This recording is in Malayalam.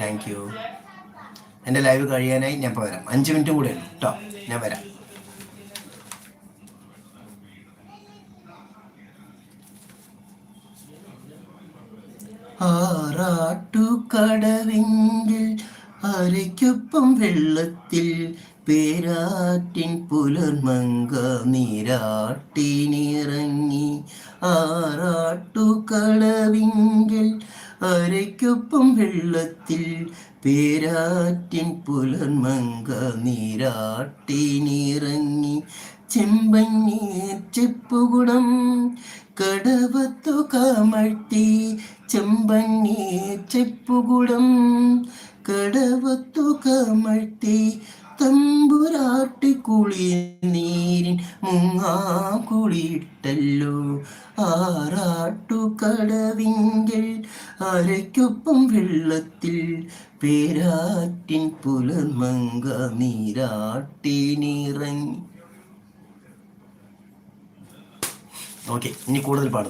Thank you. എൻ്റെ ലൈവ് കഴിയാനായി ഞാൻ ഇപ്പോൾ വരാം. 5 മിനിറ്റും കൂടെ ഉള്ളൂ കേട്ടോ, ഞാൻ വരാം. ആറാട്ടുകടവിങ്കിൽ അരയ്ക്കൊപ്പം വെള്ളത്തിൽ പേരാറ്റിൻ പുലർമങ്ക നീരാട്ടിനിറങ്ങി. ആറാട്ടുകടവിങ്കിൽ അരയ്ക്കൊപ്പം വെള്ളത്തിൽ പേരാറ്റിൻ പുലർമങ്ക നീരാട്ടിനിറങ്ങി. ചെമ്പന്നീർ ചെപ്പുകുടം കടവത്തു കമഴ്ത്തി. ചെമ്പന്നീർ ചെപ്പുകുടം കടവത്തു കമഴ്ത്തി. തമ്പുരാട്ടി കുളിനീരിൻ മുങ്ങാകുളിട്ടല്ലോ. ആറാട്ടുകടവിങ്കിൽ അരയ്ക്കൊപ്പം വെള്ളത്തിൽ പേരാറ്റിൻ പുലർമങ്ക നീരാട്ടിനിറങ്ങി. ഓക്കെ, ഇനി കൂടുതൽ പാടും.